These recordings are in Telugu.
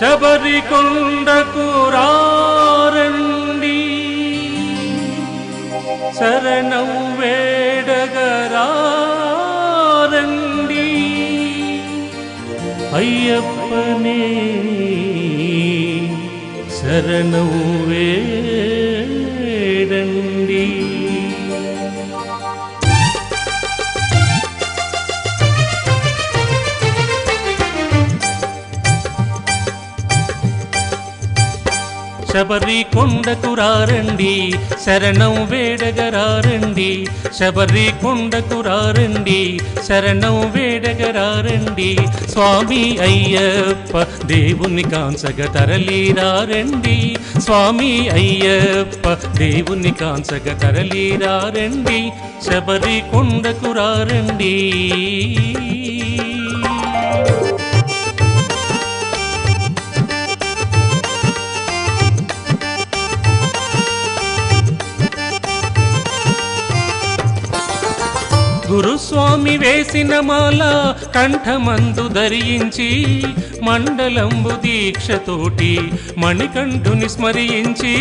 శబరికొండకు రారండి శరణం వేడగరారండి అయ్యప్పనే శరణం వేడండి. శబరికొండకు రారండి శరణం వేడగరారండి శబరికొండకు రారండి శరణం వేడగరారండి స్వామి అయ్యప్ప దేవుని కాంచగ తరలిరారండి స్వామి అయ్యప్ప దేవుని కాంచగ తరలిరారండి శబరికొండకు రారండి. గురుస్వామి వేసిన మాల కంఠమందు ధరించి మండలంబు దీక్షతోటి మణికంఠుని స్మరించి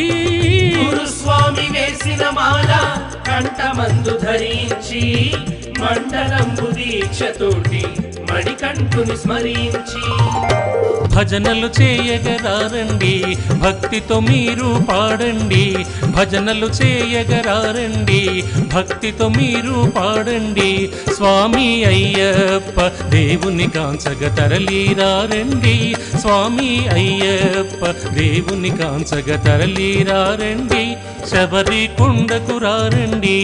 గురుస్వామి వేసిన మాల కంఠమందు ధరించి మండలంబు దీక్షతోటి మణికంఠుని స్మరించి భజనలు చేయగరారండి భక్తితో మీరు పాడండి భజనలు చేయగరారండి భక్తితో మీరు పాడండి స్వామి అయ్యప్ప దేవుని కాంచగ తరలిరారండి స్వామి అయ్యప్ప దేవుని కాంచగ తరలిరారండి శబరికొండకు రారండి.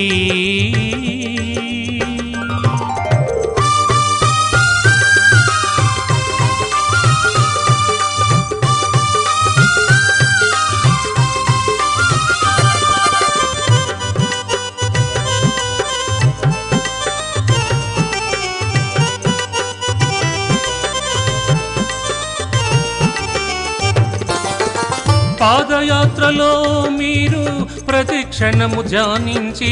పాదయాత్రలో మీరు ప్రతి క్షణము ధ్యానించి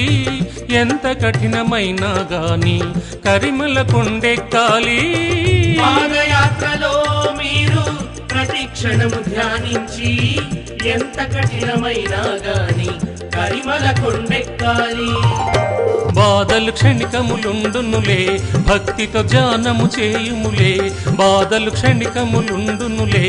ఎంత కఠినమైనా గాని కరిమల కొండెక్కాలి. పాదయాత్రలో మీరు ప్రతి క్షణము ధ్యానించి ఎంత కఠినమైనా గాని కరిమల కొండెక్కాలి. బాధలు క్షణికములుండునులే భక్తితో ధ్యానము చేయుములే బాధలు క్షణికములుండునులే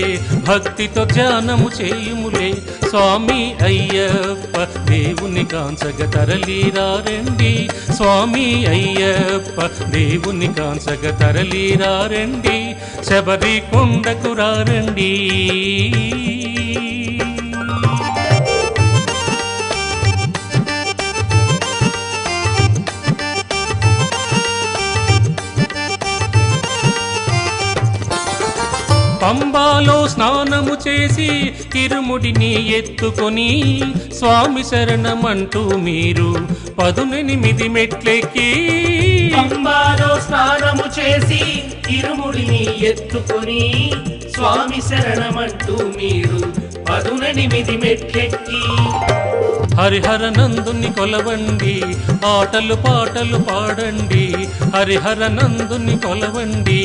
భక్తితో ధ్యానము చేయుములే స్వామి అయ్యప్ప దేవుని కాంచగ తరలిరారండి స్వామి అయ్యప్ప దేవుని కాంచగ తరలిరారండి శబరికొండకు రారండి. పంబాలో స్నానము చేసి తిరుముడిని ఎత్తుకొని స్వామి శరణమంటూ మీరు 18 మెట్లెక్కి పంబాలో స్నానము చేసి తిరుముడిని ఎత్తుకొని స్వామి శరణమంటూ మీరు 18 మెట్లెక్కి హరిహర నందుని కొలవండి ఆటలు పాటలు పాడండి హరిహర నందుని కొలవండి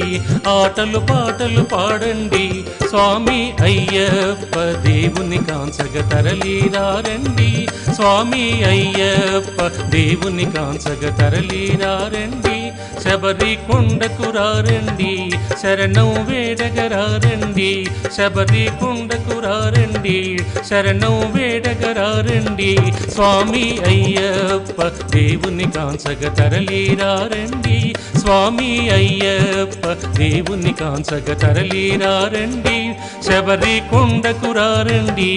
ఆటలు పాటలు పాడండి స్వామి అయ్యప్ప దేవుని కాంచగ తరలిరారండి స్వామి అయ్యప్ప దేవుని కాంచగ తరలిరారండి శబరికొండకు రారండి శరణం వేడగరారండి శబరికొండకు రారండి శరణం వేడగరారండి స్వామి అయ్యప్ప దేవుని కాంచగ తరలిరారండి స్వామి అయ్యప్ప దేవుని కాంచగ తరలిరారండి శబరికొండకు రారండి.